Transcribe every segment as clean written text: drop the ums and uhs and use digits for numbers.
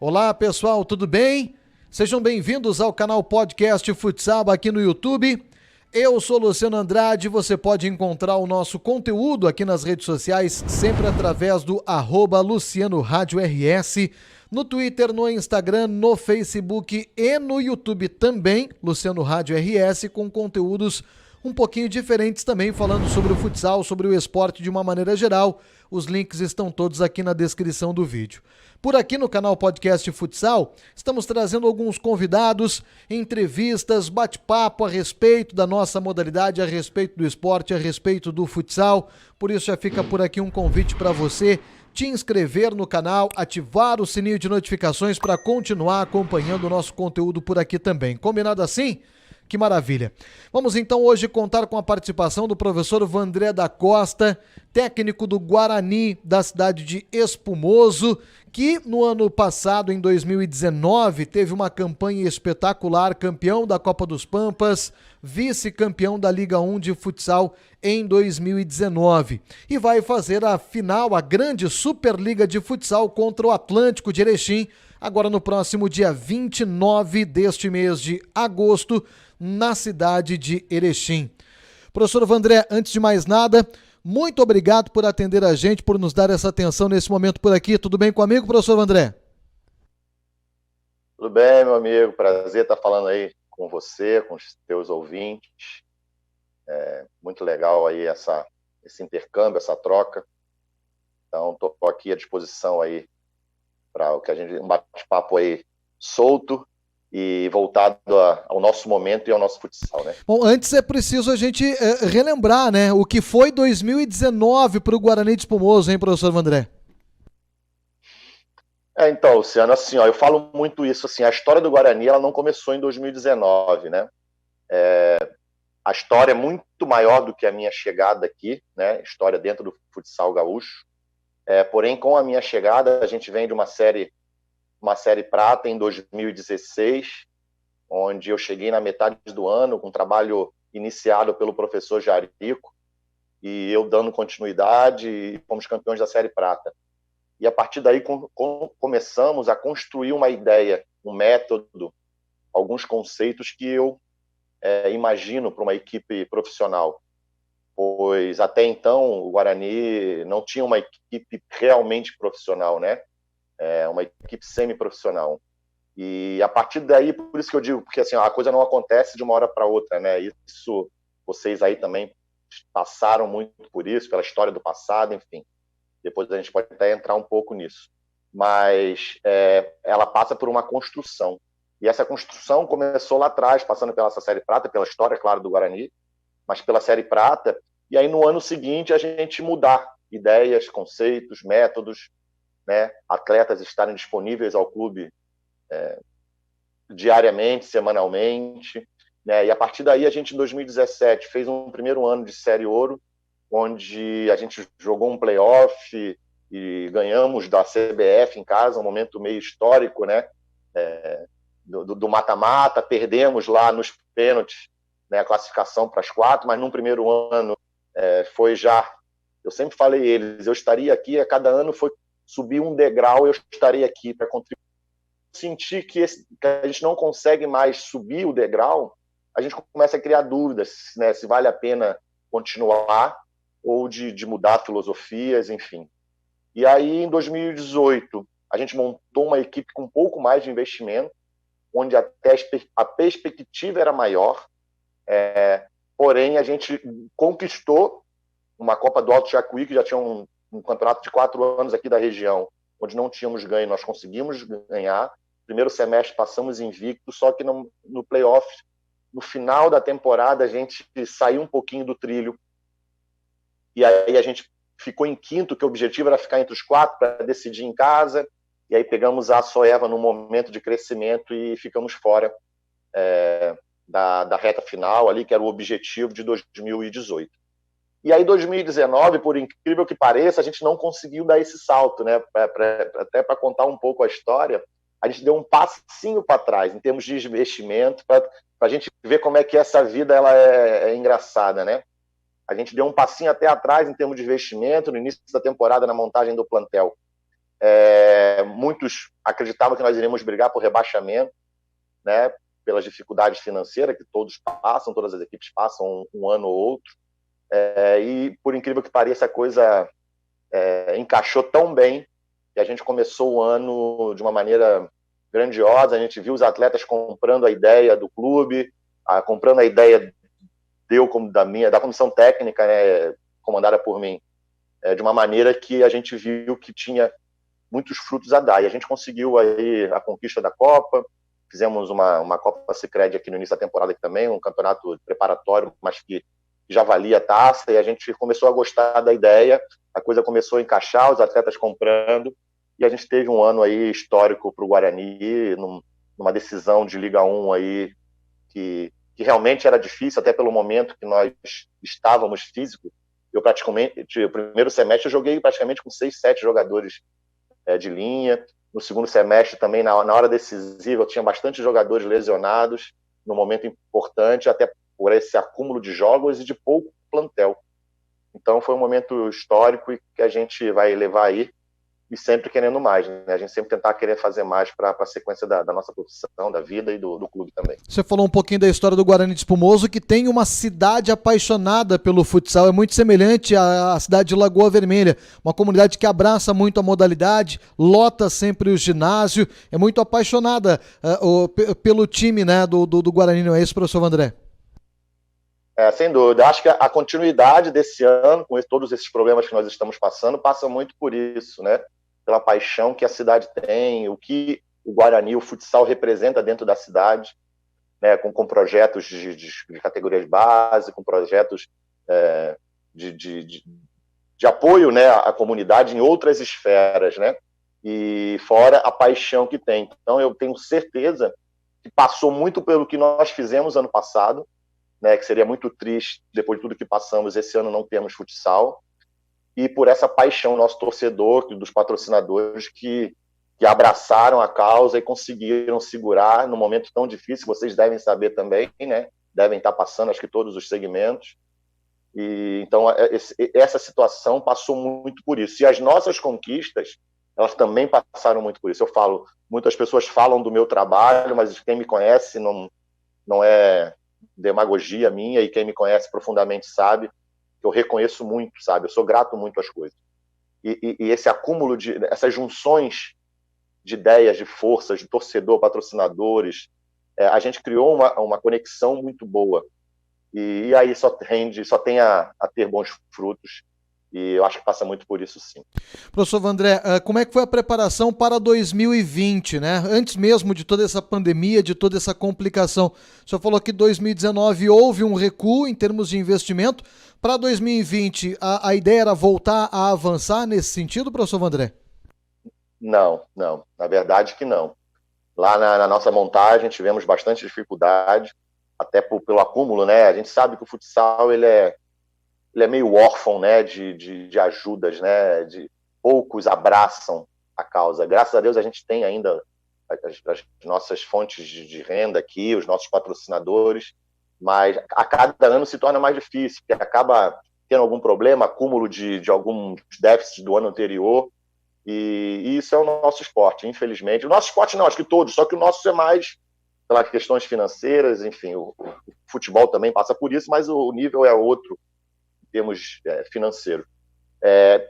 Olá pessoal, tudo bem? Sejam bem-vindos ao canal Podcast Futsal aqui no YouTube. Eu sou Luciano Andrade, você pode encontrar o nosso conteúdo aqui nas redes sociais, sempre através do @LucianoRádioRS, no Twitter, no Instagram, no Facebook e no YouTube também, Luciano Rádio RS, com conteúdos um pouquinho diferentes também, falando sobre o futsal, sobre o esporte de uma maneira geral. Os links estão todos aqui na descrição do vídeo. Por aqui no canal Podcast Futsal, estamos trazendo alguns convidados, entrevistas, bate-papo a respeito da nossa modalidade, a respeito do esporte, a respeito do futsal. Por isso já fica por aqui um convite para você te inscrever no canal, ativar o sininho de notificações para continuar acompanhando o nosso conteúdo por aqui também. Combinado assim? Que maravilha. Vamos então hoje contar com a participação do professor Vandré da Costa, técnico do Guarani da cidade de Espumoso, que no ano passado, em 2019, teve uma campanha espetacular, campeão da Copa dos Pampas, vice-campeão da Liga 1 de futsal em 2019. E vai fazer a final, a grande Superliga de Futsal contra o Atlântico de Erechim, agora no próximo dia 29 deste mês de agosto, na cidade de Erechim. Professor Vandré, antes de mais nada, muito obrigado por atender a gente, por nos dar essa atenção nesse momento por aqui. Tudo bem comigo, professor Vandré? Tudo bem, meu amigo. Prazer estar falando aí com você, com os teus ouvintes. Muito legal aí esse intercâmbio, essa troca. Então, estou aqui à disposição aí para o que a gente um bate-papo aí solto e voltado ao nosso momento e ao nosso futsal, né? Bom, antes é preciso a gente relembrar, né, o que foi 2019 para o Guarani de Espumoso, hein, professor Vandré? Então, Luciano, assim, eu falo muito isso, assim, a história do Guarani, ela não começou em 2019, né? A história é muito maior do que a minha chegada aqui, né? História dentro do futsal gaúcho. Porém, com a minha chegada, a gente vem de uma série prata em 2016, onde eu cheguei na metade do ano com um trabalho iniciado pelo professor Jarico, e eu dando continuidade, e fomos campeões da série prata. E a partir daí começamos a construir uma ideia, um método, alguns conceitos que eu imagino para uma equipe profissional, pois até então o Guarani não tinha uma equipe realmente profissional, né? Uma equipe semi-profissional. E a partir daí, por isso que eu digo, porque assim, a coisa não acontece de uma hora para outra, né? Isso, vocês aí também passaram muito por isso, pela história do passado, enfim. Depois a gente pode até entrar um pouco nisso. Mas ela passa por uma construção. E essa construção começou lá atrás, passando pela Série Prata, pela história, claro, do Guarani, mas pela Série Prata. E aí, no ano seguinte, a gente mudar ideias, conceitos, métodos, né? Atletas estarem disponíveis ao clube diariamente, semanalmente, né? E a partir daí a gente em 2017 fez um primeiro ano de Série Ouro, onde a gente jogou um playoff e ganhamos da CBF em casa, um momento meio histórico, né? Do mata-mata, perdemos lá nos pênaltis, né, a classificação para as 4, mas num primeiro ano foi já, eu sempre falei eles, eu estaria aqui, a cada ano foi subir um degrau, eu estarei aqui para contribuir. Sentir que a gente não consegue mais subir o degrau, a gente começa a criar dúvidas, né, se vale a pena continuar ou de mudar filosofias, enfim. E aí, em 2018, a gente montou uma equipe com um pouco mais de investimento, onde até a perspectiva era maior, porém a gente conquistou uma Copa do Alto Jacuí, que já tinha um campeonato de 4 anos aqui da região, onde não tínhamos ganho, nós conseguimos ganhar. Primeiro semestre passamos invicto, só que no playoff, no final da temporada, a gente saiu um pouquinho do trilho. E aí a gente ficou em quinto, que o objetivo era ficar entre os 4 para decidir em casa. E aí pegamos a Soeva num momento de crescimento e ficamos fora da reta final ali, que era o objetivo de 2018. E aí, 2019, por incrível que pareça, a gente não conseguiu dar esse salto, né? Até para contar um pouco a história, a gente deu um passinho para trás em termos de investimento, para a gente ver como é que essa vida ela é engraçada, né? A gente deu um passinho até atrás em termos de investimento no início da temporada, na montagem do plantel. Muitos acreditavam que nós iríamos brigar por rebaixamento, né, pelas dificuldades financeiras que todos passam, todas as equipes passam um ano ou outro. E, por incrível que pareça, a coisa encaixou tão bem que a gente começou o ano de uma maneira grandiosa. A gente viu os atletas comprando a ideia do clube, comprando a ideia da comissão técnica, né, comandada por mim, de uma maneira que a gente viu que tinha muitos frutos a dar. E a gente conseguiu aí a conquista da Copa, fizemos uma Copa Sicredi aqui no início da temporada aqui também, um campeonato preparatório, mas que já valia a taça, e a gente começou a gostar da ideia, a coisa começou a encaixar, os atletas comprando, e a gente teve um ano aí histórico para o Guarani, numa decisão de Liga 1 aí, que realmente era difícil, até pelo momento que nós estávamos físico. Eu praticamente, o primeiro semestre eu joguei praticamente com 6, 7 jogadores de linha. No segundo semestre também, na hora decisiva, eu tinha bastante jogadores lesionados, no momento importante, até por esse acúmulo de jogos e de pouco plantel. Então foi um momento histórico e que a gente vai levar aí, e sempre querendo mais, né? A gente sempre tentar querer fazer mais para a sequência da nossa profissão, da vida e do clube também. Você falou um pouquinho da história do Guarani de Espumoso, que tem uma cidade apaixonada pelo futsal, é muito semelhante à cidade de Lagoa Vermelha, uma comunidade que abraça muito a modalidade, lota sempre o ginásio, é muito apaixonada pelo time, né, do Guarani, não é isso, professor André? Sem dúvida. Acho que a continuidade desse ano, com todos esses problemas que nós estamos passando, passa muito por isso, né? Pela paixão que a cidade tem, o que o Guarani, o futsal representa dentro da cidade, né? Com projetos de categoria de base, com projetos de apoio, né, à comunidade em outras esferas, né? E fora a paixão que tem. Então eu tenho certeza que passou muito pelo que nós fizemos ano passado, né, que seria muito triste, depois de tudo que passamos, esse ano não temos futsal, e por essa paixão nosso torcedor, dos patrocinadores que abraçaram a causa e conseguiram segurar num momento tão difícil. Vocês devem saber também, né? Devem estar passando, acho que todos os segmentos. E então essa situação passou muito por isso. E as nossas conquistas, elas também passaram muito por isso. Eu falo, muitas pessoas falam do meu trabalho, mas quem me conhece não é demagogia minha, e quem me conhece profundamente sabe que eu reconheço muito, sabe? Eu sou grato muito às coisas. E esse acúmulo essas junções de ideias, de forças, de torcedor, patrocinadores, a gente criou uma conexão muito boa. E aí só tem a ter bons frutos. E eu acho que passa muito por isso, sim. Professor André, como é que foi a preparação para 2020, né? Antes mesmo de toda essa pandemia, de toda essa complicação. O senhor falou que 2019 houve um recuo em termos de investimento. Para 2020, a ideia era voltar a avançar nesse sentido, professor André? Não. Na verdade que não. Lá na nossa montagem tivemos bastante dificuldade, até pelo acúmulo, né? A gente sabe que o futsal ele é meio órfão, né, de ajudas, né, poucos abraçam a causa. Graças a Deus a gente tem ainda as nossas fontes de renda aqui, os nossos patrocinadores, mas a cada ano se torna mais difícil, porque acaba tendo algum problema, acúmulo de alguns déficits do ano anterior, e isso é o nosso esporte, infelizmente. O nosso esporte não, acho que todos, só que o nosso é mais pelas questões financeiras, enfim, o futebol também passa por isso, mas o nível é outro, termos financeiros.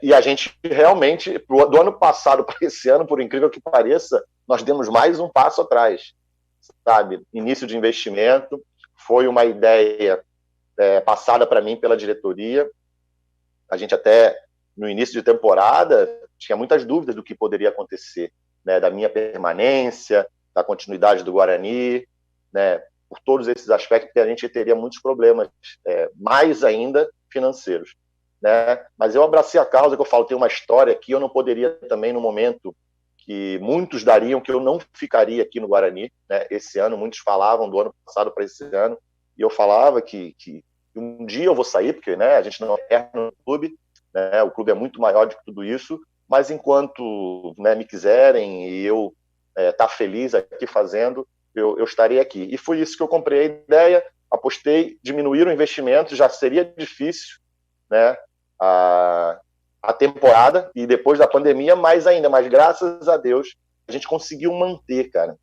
E a gente realmente, do ano passado para esse ano, por incrível que pareça, nós demos mais um passo atrás, sabe? Início de investimento, foi uma ideia passada para mim pela diretoria. A gente até, no início de temporada, tinha muitas dúvidas do que poderia acontecer, né? Da minha permanência, da continuidade do Guarani, né? Por todos esses aspectos, que a gente teria muitos problemas, mais ainda financeiros, né? Mas eu abracei a causa, que eu falo, tem uma história que eu não poderia também, no momento que muitos dariam, que eu não ficaria aqui no Guarani, né? Esse ano, muitos falavam do ano passado para esse ano, e eu falava que um dia eu vou sair, porque, né, a gente não é no clube, né? O clube é muito maior do que tudo isso, mas enquanto, né, me quiserem e eu estar feliz aqui fazendo, eu estarei aqui. E foi isso que eu comprei a ideia, apostei, diminuir o investimento, já seria difícil, né, a temporada e depois da pandemia mais ainda, mas graças a Deus a gente conseguiu manter, cara.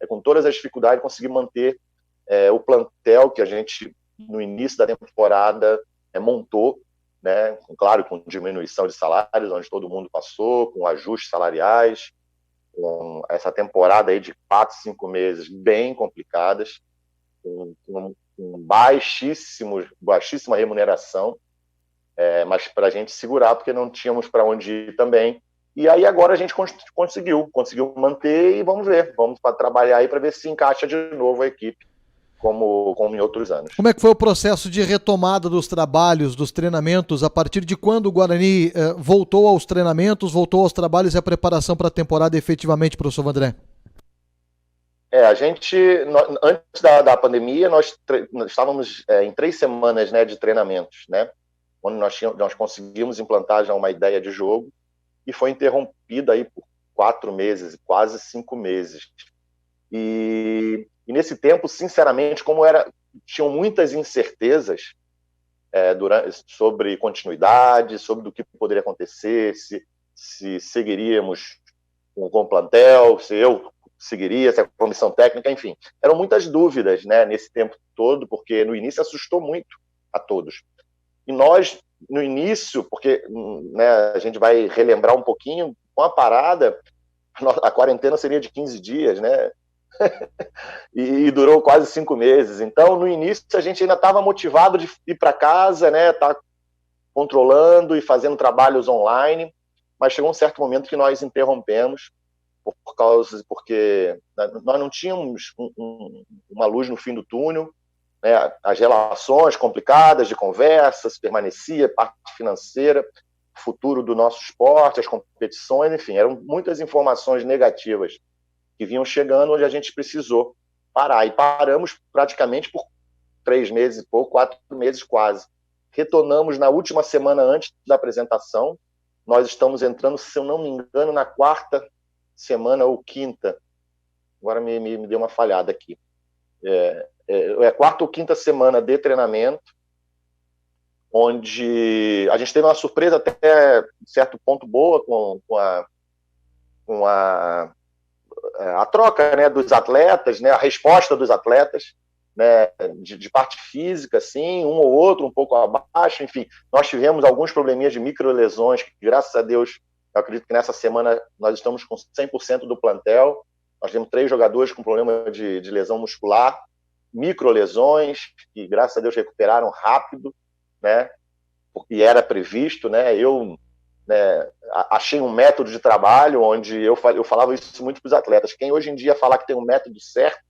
Com todas as dificuldades, conseguir manter o plantel que a gente, no início da temporada, montou, né? Claro, com diminuição de salários, onde todo mundo passou, com ajustes salariais, com essa temporada aí de 4, 5 meses bem complicadas, com baixíssima remuneração, mas para a gente segurar, porque não tínhamos para onde ir também. E aí agora a gente conseguiu manter e vamos ver, vamos trabalhar aí para ver se encaixa de novo a equipe, como em outros anos. Como é que foi o processo de retomada dos trabalhos, dos treinamentos, a partir de quando o Guarani voltou aos treinamentos, voltou aos trabalhos e a preparação para a temporada efetivamente, professor Vandré? A gente, antes da pandemia, nós estávamos em 3 semanas, né, de treinamentos, né, onde nós conseguimos implantar já uma ideia de jogo, e foi interrompida aí por 4 meses, quase 5 meses. E nesse tempo, sinceramente, tinham muitas incertezas sobre continuidade, sobre o que poderia acontecer, se seguiríamos com o plantel, se eu seguiria, se a comissão técnica, enfim. Eram muitas dúvidas, né, nesse tempo todo, porque no início assustou muito a todos. E nós, no início, porque, né, a gente vai relembrar um pouquinho, com a parada, a quarentena seria de 15 dias, né? E durou quase 5 meses. Então, no início, a gente ainda estava motivado de ir para casa, né? Tá controlando e fazendo trabalhos online, mas chegou um certo momento que nós interrompemos, porque nós não tínhamos uma luz no fim do túnel, né? As relações complicadas de conversas, permanecia, parte financeira, futuro do nosso esporte, as competições, enfim, eram muitas informações negativas que vinham chegando, onde a gente precisou parar. E paramos praticamente por 3 meses e pouco, 4 meses quase. Retornamos na última semana antes da apresentação. Nós estamos entrando, se eu não me engano, na 4ª semana ou 5ª. Agora me deu uma falhada aqui. É a 4ª ou 5ª semana de treinamento, onde a gente teve uma surpresa até certo ponto boa com a troca, né, dos atletas, né, a resposta dos atletas, né, de parte física, assim, um ou outro um pouco abaixo, enfim. Nós tivemos alguns probleminhas de microlesões, que graças a Deus, eu acredito que nessa semana nós estamos com 100% do plantel. Nós temos 3 jogadores com problema de lesão muscular, microlesões, que graças a Deus recuperaram rápido, né, porque era previsto, né. Eu, né, achei um método de trabalho onde eu falava isso muito para os atletas. Quem hoje em dia falar que tem um método certo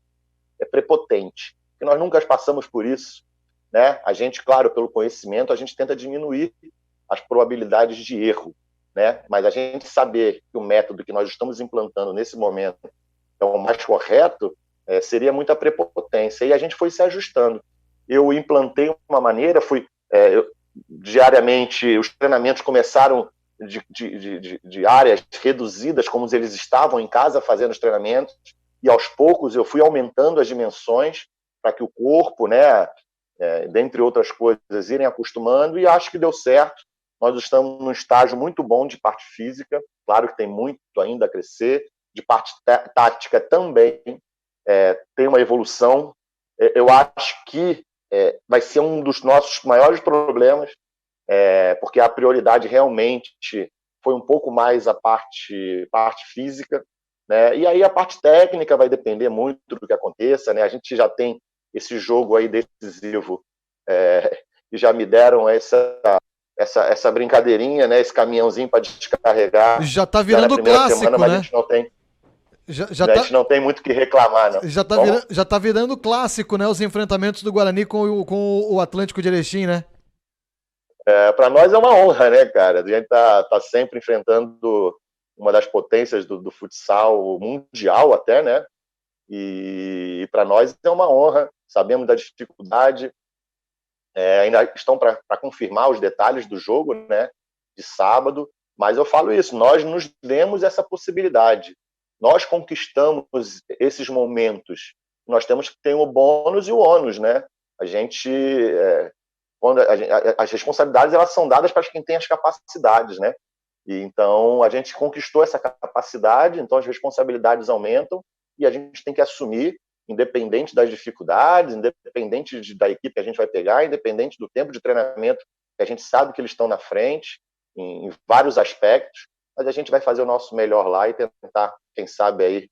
é prepotente, porque nós nunca passamos por isso, né? A gente, claro, pelo conhecimento, a gente tenta diminuir as probabilidades de erro, né? Mas a gente saber que o método que nós estamos implantando nesse momento é o mais correto, seria muita prepotência. E a gente foi se ajustando. Eu implantei uma maneira, diariamente, os treinamentos começaram de áreas reduzidas, como eles estavam em casa fazendo os treinamentos, e aos poucos eu fui aumentando as dimensões para que o corpo, né, dentre outras coisas, irem acostumando, e acho que deu certo. Nós estamos num estágio muito bom de parte física, claro que tem muito ainda a crescer, de parte tática também, tem uma evolução. Eu acho que vai ser um dos nossos maiores problemas, porque a prioridade realmente foi um pouco mais a parte física, né? E aí a parte técnica vai depender muito do que aconteça, né? A gente já tem esse jogo aí decisivo, e já me deram essa brincadeirinha, né? Esse caminhãozinho para descarregar. Já está virando clássico, semana, mas né? A gente não tem. A gente não tem muito o que reclamar, não. Já tá virando clássico, né? Os enfrentamentos do Guarani com o Atlântico de Erechim, né? Para nós é uma honra, né, cara? A gente tá sempre enfrentando uma das potências do futsal mundial até, né? E para nós é uma honra. Sabemos da dificuldade. Ainda estão para confirmar os detalhes do jogo, né? De sábado. Mas eu falo isso, nós nos demos essa possibilidade. Nós conquistamos esses momentos. Nós temos que ter o bônus e o ônus, né? A gente quando as responsabilidades elas são dadas para quem tem as capacidades, né? E então a gente conquistou essa capacidade, então as responsabilidades aumentam e a gente tem que assumir, independente das dificuldades, independente da equipe que a gente vai pegar, independente do tempo de treinamento, que a gente sabe que eles estão na frente, em vários aspectos, mas a gente vai fazer o nosso melhor lá e tentar, quem sabe, aí,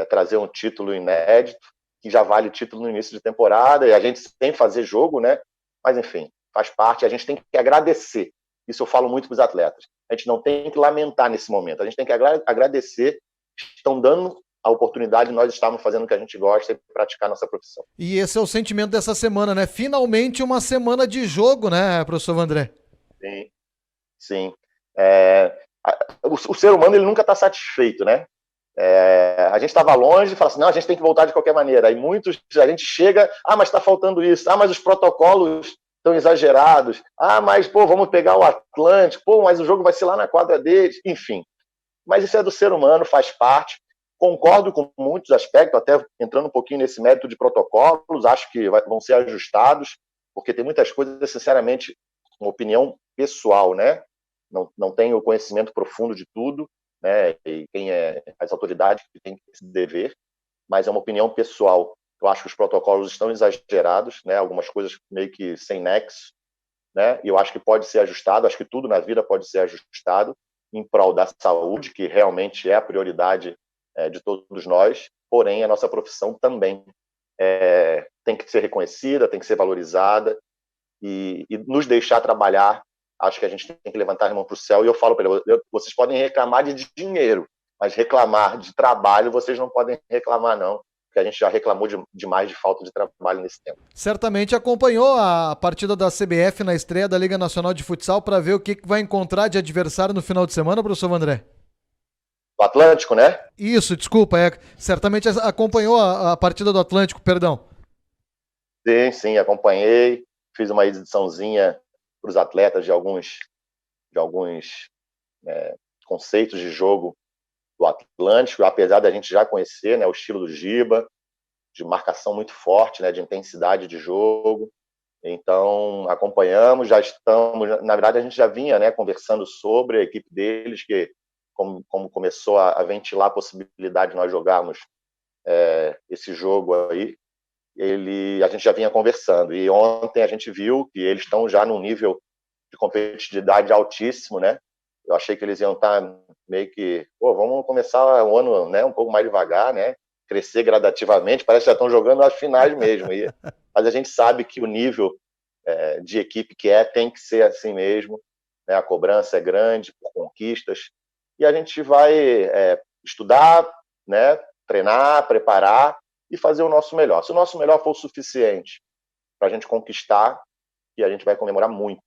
trazer um título inédito, que já vale título no início de temporada, e a gente sem fazer jogo, né? Mas, enfim, faz parte, a gente tem que agradecer. Isso eu falo muito para os atletas. A gente não tem que lamentar nesse momento, a gente tem que agradecer, estão dando a oportunidade de nós estarmos fazendo o que a gente gosta e praticar nossa profissão. E esse é o sentimento dessa semana, né? Finalmente uma semana de jogo, né, professor Vandré? Sim, sim. O ser humano ele nunca está satisfeito, né? A gente estava longe e fala assim, não, a gente tem que voltar de qualquer maneira. Aí a gente chega, mas está faltando isso, mas os protocolos estão exagerados, mas, pô, vamos pegar o Atlântico, pô, mas o jogo vai ser lá na quadra deles, enfim. Mas isso é do ser humano, faz parte. Concordo com muitos aspectos, até entrando um pouquinho nesse mérito de protocolos, acho que vão ser ajustados, porque tem muitas coisas, sinceramente, uma opinião pessoal, né? Não tenho o conhecimento profundo de tudo, né? E quem é as autoridades que têm esse dever, mas é uma opinião pessoal. Eu acho que os protocolos estão exagerados, né? Algumas coisas meio que sem nexo, né? E eu acho que pode ser ajustado, acho que tudo na vida pode ser ajustado em prol da saúde, que realmente é a prioridade de todos nós, porém a nossa profissão também tem que ser reconhecida, tem que ser valorizada e nos deixar trabalhar. Acho que a gente tem que levantar a mão para o céu e eu falo para ele, vocês podem reclamar de dinheiro, mas reclamar de trabalho vocês não podem reclamar não, porque a gente já reclamou demais de falta de trabalho nesse tempo. Certamente acompanhou a partida da CBF na estreia da Liga Nacional de Futsal para ver o que vai encontrar de adversário no final de semana, professor Vandré? Do Atlântico, né? Isso, desculpa, certamente acompanhou a partida do Atlântico, perdão. Sim, acompanhei, fiz uma ediçãozinha para os atletas de alguns conceitos de jogo do Atlântico, apesar da gente já conhecer, né, o estilo do Giba, de marcação muito forte, né, de intensidade de jogo. Então, acompanhamos, já estamos... Na verdade, a gente já vinha, né, conversando sobre a equipe deles, que como começou a ventilar a possibilidade de nós jogarmos esse jogo aí, a gente já vinha conversando. E ontem a gente viu que eles estão já num nível de competitividade altíssimo, né? Eu achei que eles iam estar meio que... vamos começar o ano, né, um pouco mais devagar, né? Crescer gradativamente, parece que já estão jogando as finais mesmo. Mas a gente sabe que o nível de equipe que tem que ser assim mesmo, né? A cobrança é grande por conquistas, e a gente vai estudar, né? Treinar, preparar e fazer o nosso melhor. Se o nosso melhor for o suficiente para a gente conquistar, e a gente vai comemorar muito.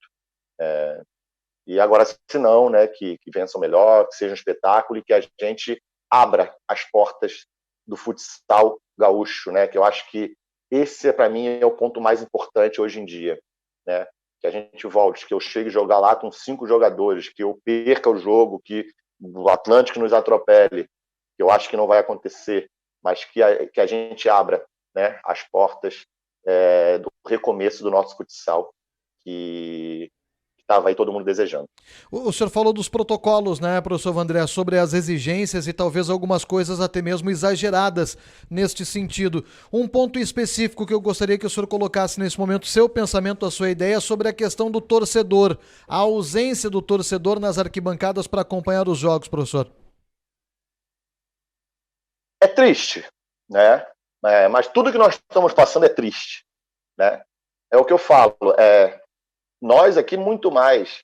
E agora, se não, né, que vença o melhor, que seja um espetáculo e que a gente abra as portas do futsal gaúcho, né? Que eu acho que esse, para mim, é o ponto mais importante hoje em dia, né? Que a gente volte, que eu chegue a jogar lá com 5 jogadores, que eu perca o jogo, que o Atlântico nos atropele, que eu acho que não vai acontecer, mas que a gente abra, né, as portas do recomeço do nosso futsal, que estava aí todo mundo desejando. O senhor falou dos protocolos, né, professor Vandré, sobre as exigências e talvez algumas coisas até mesmo exageradas neste sentido. Um ponto específico que eu gostaria que o senhor colocasse nesse momento, seu pensamento, a sua ideia sobre a questão do torcedor, a ausência do torcedor nas arquibancadas para acompanhar os jogos, professor. É triste, né? Mas tudo que nós estamos passando é triste, né? É o que eu falo, nós aqui muito mais,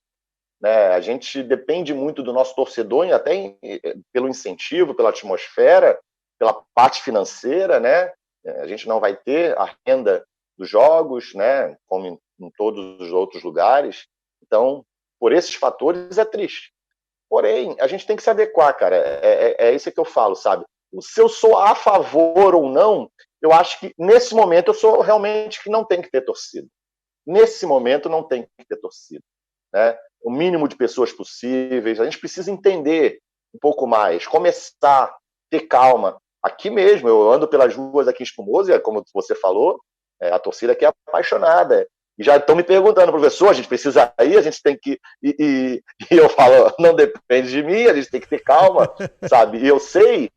né? A gente depende muito do nosso torcedor, e até pelo incentivo, pela atmosfera, pela parte financeira, né? A gente não vai ter a renda dos jogos, né? Como em todos os outros lugares. Então, por esses fatores, é triste. Porém, a gente tem que se adequar, cara. É isso que eu falo, sabe? Se eu sou a favor ou não, eu acho que nesse momento eu sou realmente que não tem que ter torcida. Nesse momento não tem que ter torcida, né? O mínimo de pessoas possíveis. A gente precisa entender um pouco mais, começar a ter calma. Aqui mesmo, eu ando pelas ruas aqui em Espumoso, e como você falou, a torcida aqui é apaixonada. E já estão me perguntando, professor, a gente precisa ir, a gente tem que... E eu falo, não depende de mim, a gente tem que ter calma, sabe? E eu sei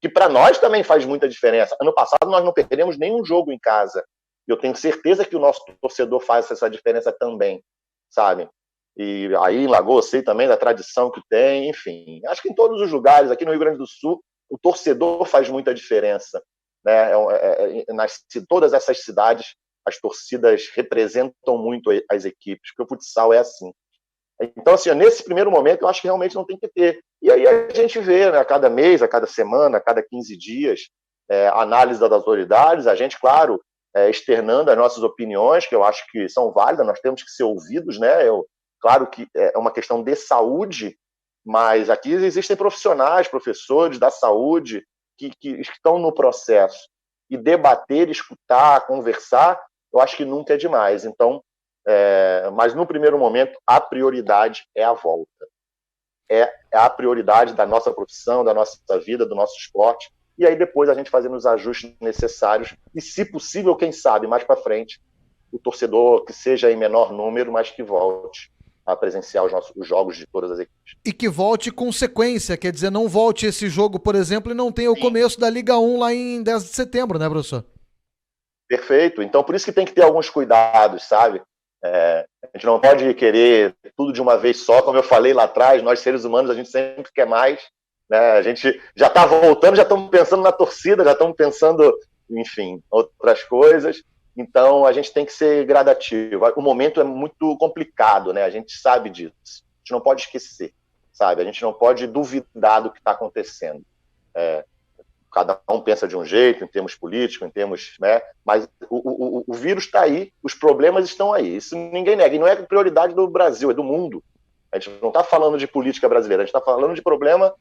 que para nós também faz muita diferença. Ano passado nós não perdemos nenhum jogo em casa. E eu tenho certeza que o nosso torcedor faz essa diferença também, sabe? E aí em Lagoa, sei também da tradição que tem, enfim. Acho que em todos os lugares, aqui no Rio Grande do Sul, o torcedor faz muita diferença, né? Todas essas cidades, as torcidas representam muito as equipes, porque o futsal é assim. Então, assim, nesse primeiro momento, eu acho que realmente não tem que ter. E aí a gente vê, né, a cada mês, a cada semana, a cada 15 dias, análise das autoridades, a gente, claro, externando as nossas opiniões, que eu acho que são válidas, nós temos que ser ouvidos, né? Claro que é uma questão de saúde, mas aqui existem profissionais, professores da saúde, que estão no processo. E debater, escutar, conversar, eu acho que nunca é demais. Então, mas no primeiro momento, a prioridade é a volta. É a prioridade da nossa profissão, da nossa vida, do nosso esporte. E aí depois a gente fazendo os ajustes necessários. E, se possível, quem sabe, mais para frente, o torcedor que seja em menor número, mas que volte a presenciar os jogos de todas as equipes. E que volte com sequência, quer dizer, não volte esse jogo, por exemplo, e não tenha o começo da Liga 1 lá em 10 de setembro, né, professor? Perfeito. Então, por isso que tem que ter alguns cuidados, sabe? A gente não pode querer tudo de uma vez só, como eu falei lá atrás, nós seres humanos, a gente sempre quer mais, né? A gente já está voltando, já estamos pensando na torcida, já estamos pensando, enfim, outras coisas. Então, a gente tem que ser gradativo. O momento é muito complicado, né? A gente sabe disso. A gente não pode esquecer, sabe? A gente não pode duvidar do que está acontecendo. Cada um pensa de um jeito, em termos políticos, em termos, né? Mas o vírus está aí, os problemas estão aí. Isso ninguém nega. E não é prioridade do Brasil, é do mundo. A gente não está falando de política brasileira, a gente está falando de problema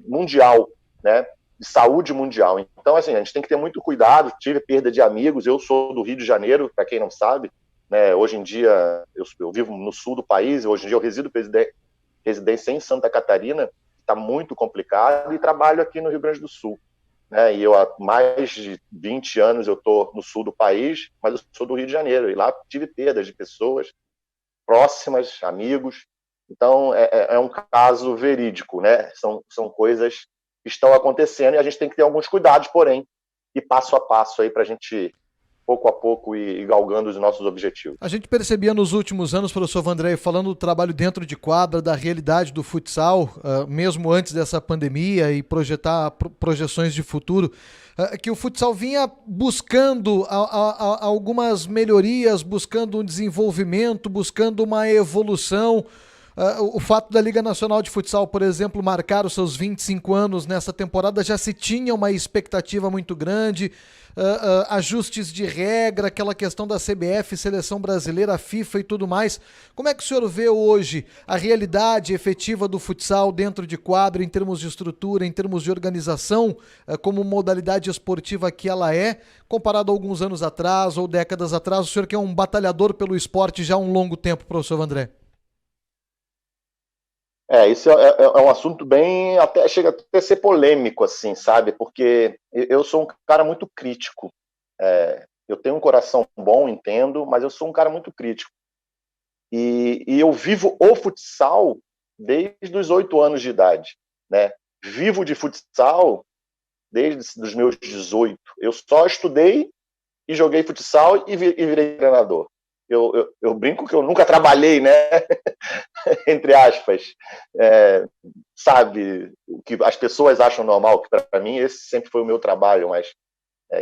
mundial, né? De saúde mundial. Então, assim, a gente tem que ter muito cuidado. Tive perda de amigos. Eu sou do Rio de Janeiro, para quem não sabe, né? Hoje em dia eu vivo no sul do país. Hoje em dia eu resido residência em Santa Catarina. Está muito complicado, e trabalho aqui no Rio Grande do Sul, né? E eu há mais de 20 anos eu estou no sul do país, mas eu sou do Rio de Janeiro, e lá tive perdas de pessoas próximas, amigos. Então é um caso verídico, né? São coisas que estão acontecendo, e a gente tem que ter alguns cuidados, porém, e passo a passo aí para a gente, pouco a pouco, ir galgando os nossos objetivos. A gente percebia nos últimos anos, professor Vandré, falando do trabalho dentro de quadra, da realidade do futsal, mesmo antes dessa pandemia, e projetar projeções de futuro, que o futsal vinha buscando algumas melhorias, buscando um desenvolvimento, buscando uma evolução. O fato da Liga Nacional de Futsal, por exemplo, marcar os seus 25 anos nessa temporada, já se tinha uma expectativa muito grande, ajustes de regra, aquela questão da CBF, Seleção Brasileira, FIFA e tudo mais. Como é que o senhor vê hoje a realidade efetiva do futsal dentro de quadra, em termos de estrutura, em termos de organização, como modalidade esportiva que ela é, comparado a alguns anos atrás ou décadas atrás? O senhor que é um batalhador pelo esporte já há um longo tempo, professor Vandré. Isso é um assunto bem, até chega até a ser polêmico, assim, sabe? Porque eu sou um cara muito crítico. Eu tenho um coração bom, entendo, mas eu sou um cara muito crítico. E eu vivo o futsal desde os 8 anos de idade, né? Vivo de futsal desde os meus 18. Eu só estudei e joguei futsal e virei treinador. Eu brinco que eu nunca trabalhei, né? Entre aspas, sabe, o que as pessoas acham normal, que para mim esse sempre foi o meu trabalho, mas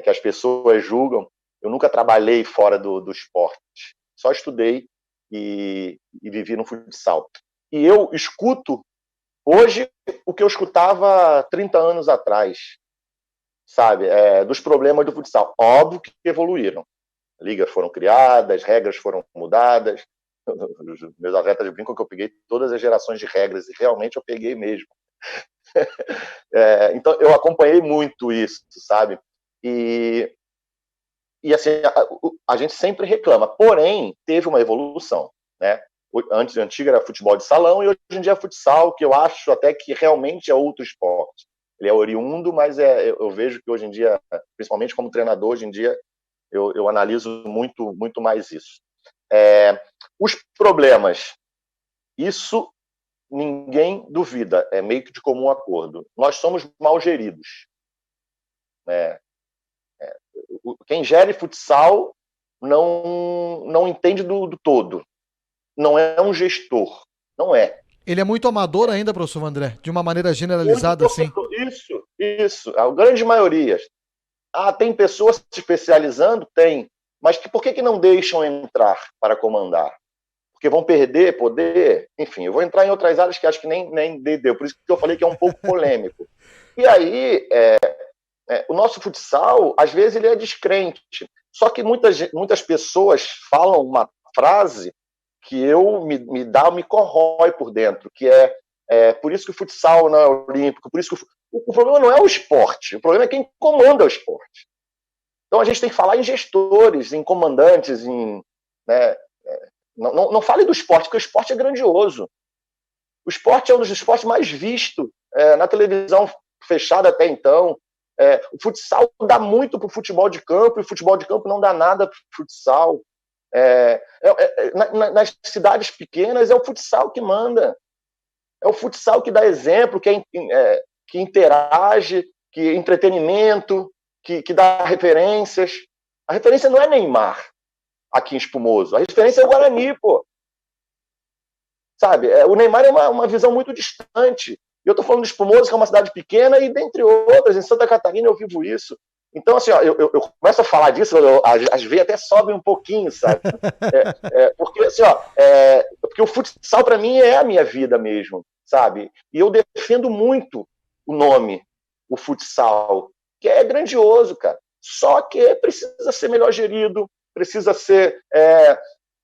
que as pessoas julgam. Eu nunca trabalhei fora do esporte, só estudei e vivi no futsal. E eu escuto hoje o que eu escutava 30 anos atrás, sabe, dos problemas do futsal. Óbvio que evoluíram. Ligas foram criadas, regras foram mudadas. Os meus atletas brincam que eu peguei todas as gerações de regras, e realmente eu peguei mesmo. Então, eu acompanhei muito isso, sabe? E assim, a gente sempre reclama, porém, teve uma evolução, né? Antes era futebol de salão, e hoje em dia é futsal, que eu acho até que realmente é outro esporte. Ele é oriundo, mas eu vejo que hoje em dia, principalmente como treinador, hoje em dia, eu analiso muito, muito mais isso. Os problemas, isso ninguém duvida, é meio que de comum acordo. Nós somos mal geridos. Quem gere futsal não entende do todo. Não é um gestor. Não é. Ele é muito amador ainda, professor André, de uma maneira generalizada, assim. Isso. A grande maioria. Tem pessoas se especializando? Tem. Mas por que não deixam entrar para comandar? Porque vão perder poder? Enfim, eu vou entrar em outras áreas que acho que nem deu. Por isso que eu falei que é um pouco polêmico. E aí, o nosso futsal, às vezes, ele é descrente. Só que muitas pessoas falam uma frase que me corrói por dentro, que por isso que o futsal não é olímpico, por isso que o problema não é o esporte, o problema é quem comanda o esporte. Então a gente tem que falar em gestores, em comandantes, não fale do esporte, porque o esporte é grandioso. O esporte é um dos esportes mais vistos na televisão fechada até então. O futsal dá muito para o futebol de campo, e o futebol de campo não dá nada para o futsal. Nas cidades pequenas é o futsal que manda, é o futsal que dá exemplo, que interage, que entretenimento, que dá referências. A referência não é Neymar aqui em Espumoso, a referência é o Guarani, pô. Sabe, o Neymar é uma visão muito distante. Eu estou falando de Espumoso, que é uma cidade pequena, e dentre outras, em Santa Catarina eu vivo isso. Então, assim, eu começo a falar disso, as veias até sobem um pouquinho, sabe? Porque, assim, porque o futsal, para mim, é a minha vida mesmo, sabe? E eu defendo muito o nome, o futsal, que é grandioso, cara. Só que precisa ser melhor gerido, precisa ser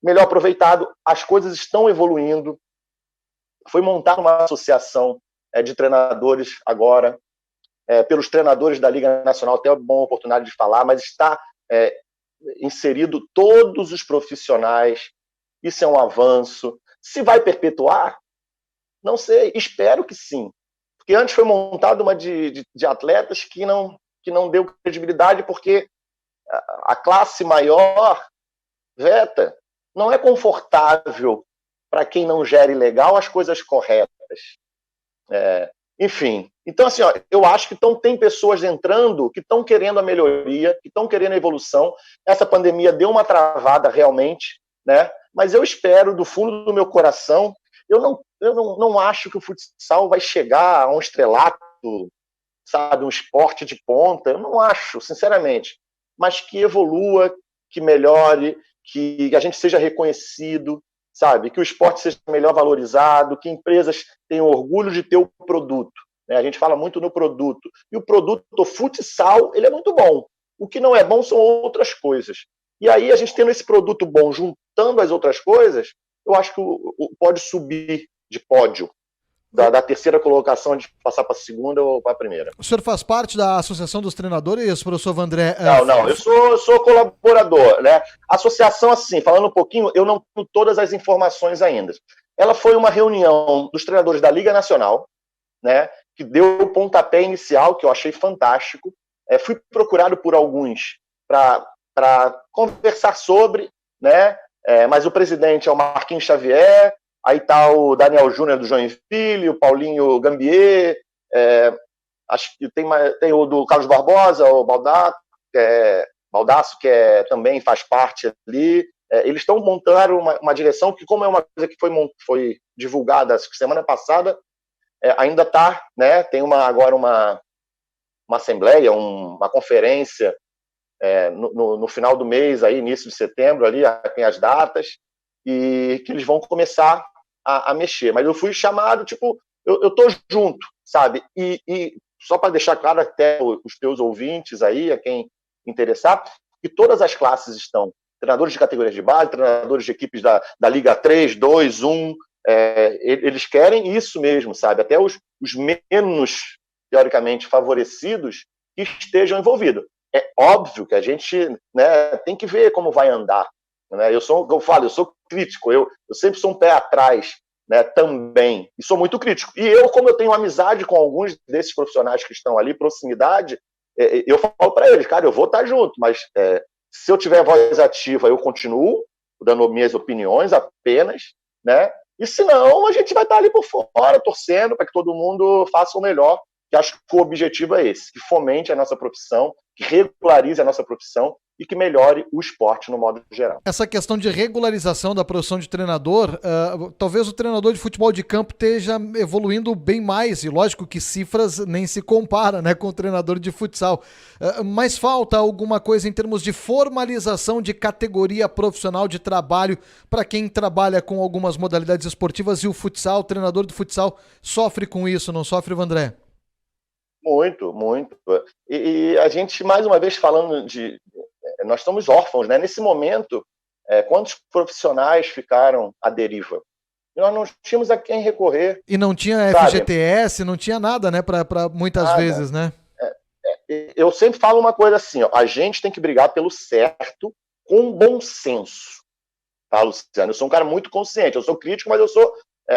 melhor aproveitado. As coisas estão evoluindo. Foi montada uma associação de treinadores agora, pelos treinadores da Liga Nacional, tenho uma boa oportunidade de falar, mas está inserido todos os profissionais. Isso é um avanço. Se vai perpetuar? Não sei, espero que sim. Porque antes foi montada uma de atletas que não deu credibilidade, porque a classe maior veta. Não é confortável para quem não gere legal as coisas corretas. Enfim, então assim, eu acho que tem pessoas entrando que estão querendo a melhoria, que estão querendo a evolução. Essa pandemia deu uma travada realmente, né? Mas eu espero, do fundo do meu coração, eu não acho que o futsal vai chegar a um estrelato, sabe, um esporte de ponta. Eu não acho, sinceramente. Mas que evolua, que melhore, que a gente seja reconhecido, sabe? Que o esporte seja melhor valorizado, que empresas tenham orgulho de ter o produto. Né? A gente fala muito no produto. E o produto do futsal, ele é muito bom. O que não é bom são outras coisas. E aí, a gente tendo esse produto bom, juntando as outras coisas, eu acho que pode subir de pódio. Da terceira colocação, de passar para a segunda ou para a primeira. O senhor faz parte da Associação dos Treinadores, professor Vandré? Não, eu sou colaborador, né? A associação, assim, falando um pouquinho, eu não tenho todas as informações ainda. Ela foi uma reunião dos treinadores da Liga Nacional, né? Que deu o pontapé inicial, que eu achei fantástico. Fui procurado por alguns para conversar sobre, né? Mas o presidente é o Marquinhos Xavier. Aí está o Daniel Júnior do Joinville, o Paulinho Gambier, acho que tem o do Carlos Barbosa, o Baldasso, que também faz parte ali. Eles estão montando uma direção que, como é uma coisa que foi divulgada semana passada, ainda está, né? Tem agora uma assembleia, uma conferência no final do mês, aí, início de setembro, ali tem as datas, e que eles vão começar a mexer. Mas eu fui chamado, tipo, eu tô junto, sabe? E só para deixar claro até os teus ouvintes aí, a quem interessar, que todas as classes estão, treinadores de categorias de base, treinadores de equipes da Liga 3, 2, 1, eles querem isso mesmo, sabe? Até os menos, teoricamente, favorecidos que estejam envolvidos. É óbvio que a gente, né, tem que ver como vai andar. Né? Eu sou crítico, eu sempre sou um pé atrás, né, também, e sou muito crítico. E como eu tenho amizade com alguns desses profissionais que estão ali, proximidade, eu falo para eles, cara, eu vou estar junto, mas se eu tiver voz ativa, eu continuo, dando minhas opiniões apenas, né? E se não, a gente vai estar ali por fora, torcendo para que todo mundo faça o melhor, que acho que o objetivo é esse, que fomente a nossa profissão, que regularize a nossa profissão e que melhore o esporte no modo geral. Essa questão de regularização da profissão de treinador, talvez o treinador de futebol de campo esteja evoluindo bem mais, e lógico que cifras nem se compara, né, com o treinador de futsal, mas falta alguma coisa em termos de formalização de categoria profissional de trabalho para quem trabalha com algumas modalidades esportivas, e o futsal, o treinador de futsal sofre com isso, não sofre, Vandré? Muito, muito. E a gente, mais uma vez, falando nós estamos órfãos, né? Nesse momento, quantos profissionais ficaram à deriva? E nós não tínhamos a quem recorrer. E não tinha FGTS, não tinha nada, né? Para muitas nada. vezes, né? Eu sempre falo uma coisa assim, ó, a gente tem que brigar pelo certo com bom senso. Tá, Luciano? Eu sou um cara muito consciente. Eu sou crítico, mas eu sou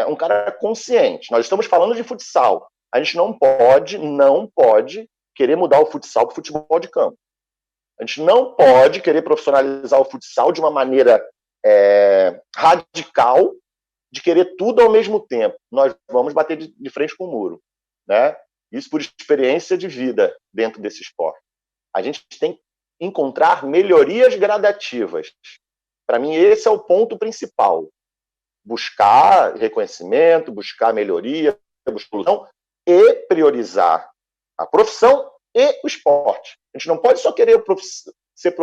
um cara consciente. Nós estamos falando de futsal. A gente não pode querer mudar o futsal para o futebol de campo. A gente não pode querer profissionalizar o futsal de uma maneira radical, de querer tudo ao mesmo tempo. Nós vamos bater de frente com o muro, né? Isso por experiência de vida dentro desse esporte. A gente tem que encontrar melhorias gradativas. Para mim, esse é o ponto principal. Buscar reconhecimento, buscar melhoria, buscar e priorizar a profissão e o esporte. A gente não pode só querer ser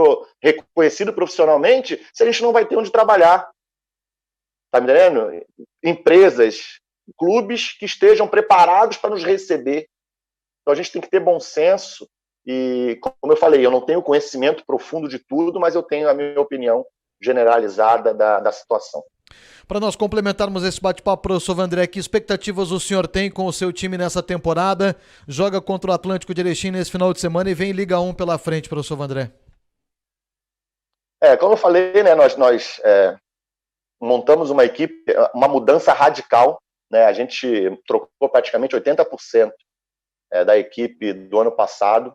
reconhecido profissionalmente se a gente não vai ter onde trabalhar. Tá me entendendo? Empresas, clubes que estejam preparados para nos receber. Então a gente tem que ter bom senso e, como eu falei, eu não tenho conhecimento profundo de tudo, mas eu tenho a minha opinião generalizada da situação. Para nós complementarmos esse bate-papo, professor Vandré, que expectativas o senhor tem com o seu time nessa temporada? Joga contra o Atlântico de Erechim nesse final de semana e vem Liga 1 pela frente, professor Vandré. Como eu falei, né, nós montamos uma equipe, uma mudança radical, né, a gente trocou praticamente 80% da equipe do ano passado,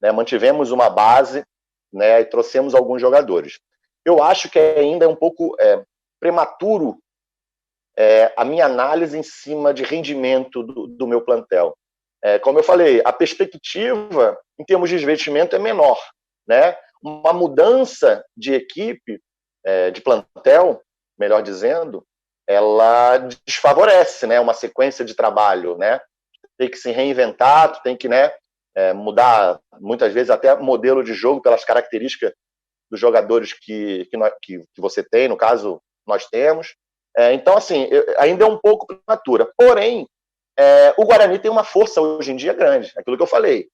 né, mantivemos uma base, né, e trouxemos alguns jogadores. Eu acho que ainda é um pouco prematuro a minha análise em cima de rendimento do meu plantel. Como eu falei, a perspectiva em termos de investimento é menor, né? Uma mudança de equipe, de plantel, melhor dizendo, ela desfavorece, né, uma sequência de trabalho, né? Tem que se reinventar, tem que, né, mudar muitas vezes até modelo de jogo pelas características dos jogadores que você tem, no caso nós temos. Então, assim, ainda é um pouco prematura. Porém, o Guarani tem uma força hoje em dia grande. Aquilo que eu falei.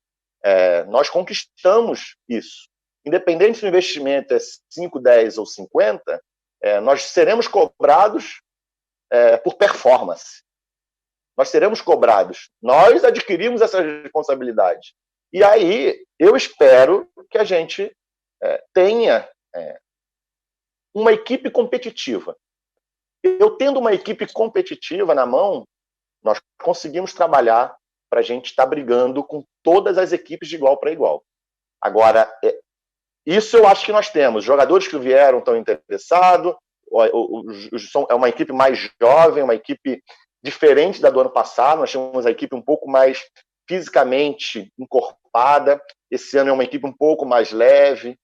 Nós conquistamos isso. Independente se o investimento é 5, 10 ou 50, nós seremos cobrados por performance. Nós seremos cobrados. Nós adquirimos essa responsabilidade. E aí, eu espero que a gente tenha uma equipe competitiva. Eu tendo uma equipe competitiva na mão, nós conseguimos trabalhar para a gente estar brigando com todas as equipes de igual para igual. Agora, isso eu acho que nós temos. Jogadores que vieram estão interessados, é uma equipe mais jovem, uma equipe diferente da do ano passado. Nós tínhamos a equipe um pouco mais fisicamente encorpada. Esse ano é uma equipe um pouco mais leve.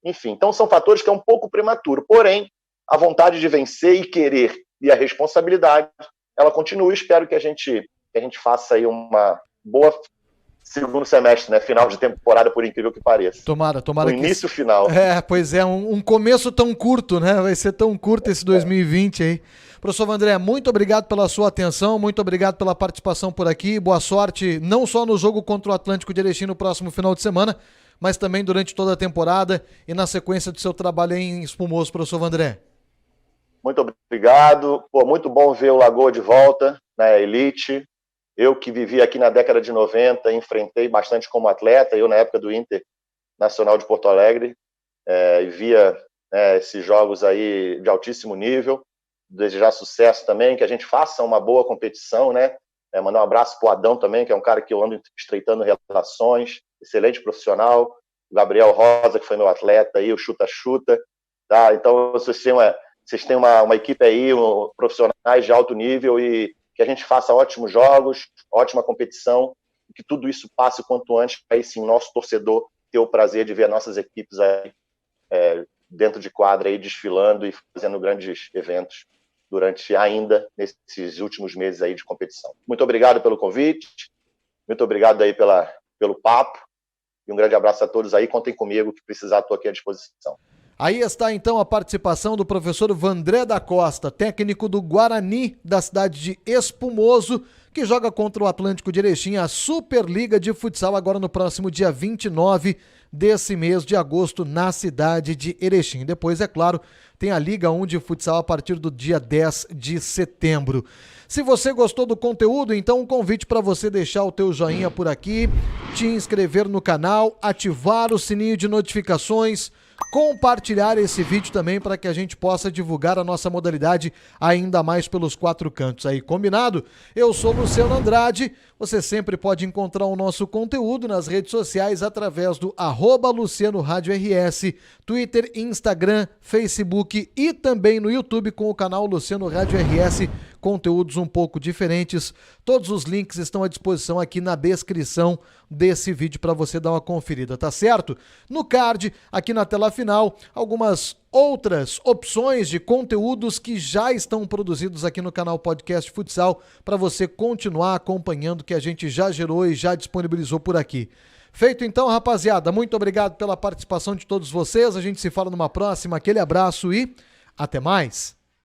Enfim, então são fatores que é um pouco prematuro. Porém, a vontade de vencer e querer e a responsabilidade, ela continua. Espero que a gente faça aí uma boa segundo semestre, né? Final de temporada, por incrível que pareça. Tomara no início que... final. Pois é, um começo tão curto, né? Vai ser tão curto esse 2020 aí. Professor Vandré, muito obrigado pela sua atenção, muito obrigado pela participação por aqui. Boa sorte, não só no jogo contra o Atlântico de Erechim no próximo final de semana, mas também durante toda a temporada e na sequência do seu trabalho em Espumoso, professor Vandré. Muito obrigado. Muito bom ver o Lagoa de volta na Elite. Eu que vivi aqui na década de 90, enfrentei bastante como atleta, eu na época do Inter Nacional de Porto Alegre, e via esses jogos aí de altíssimo nível. Desejar sucesso também, que a gente faça uma boa competição, né? Mandar um abraço para o Adão também, que é um cara que eu ando estreitando relações, excelente profissional. O Gabriel Rosa, que foi meu atleta aí, o chuta-chuta. tá? Então vocês têm uma equipe aí, profissionais de alto nível, e que a gente faça ótimos jogos, ótima competição, e que tudo isso passe o quanto antes, para aí sim nosso torcedor ter o prazer de ver nossas equipes aí dentro de quadra aí desfilando e fazendo grandes eventos durante ainda nesses últimos meses aí de competição. Muito obrigado pelo convite, muito obrigado aí pelo papo, e um grande abraço a todos aí. Contem comigo, que precisar, estou aqui à disposição. Aí está então a participação do professor Vandré da Costa, técnico do Guarani da cidade de Espumoso, que joga contra o Atlântico de Erechim a Superliga de Futsal agora no próximo dia 29 desse mês de agosto na cidade de Erechim. Depois, é claro, tem a Liga 1 de Futsal a partir do dia 10 de setembro. Se você gostou do conteúdo, então um convite para você deixar o teu joinha por aqui, te inscrever no canal, ativar o sininho de notificações, compartilhar esse vídeo também para que a gente possa divulgar a nossa modalidade ainda mais pelos 4 cantos aí, combinado? Eu sou Luciano Andrade, você sempre pode encontrar o nosso conteúdo nas redes sociais através do @LucianoRádioRS, Twitter, Instagram, Facebook e também no YouTube com o canal Luciano Rádio RS, conteúdos um pouco diferentes. Todos os links estão à disposição aqui na descrição desse vídeo para você dar uma conferida, tá certo? No card, aqui na tela final, algumas outras opções de conteúdos que já estão produzidos aqui no canal Podcast Futsal para você continuar acompanhando, que a gente já gerou e já disponibilizou por aqui. Feito então, rapaziada, muito obrigado pela participação de todos vocês, a gente se fala numa próxima, aquele abraço e até mais!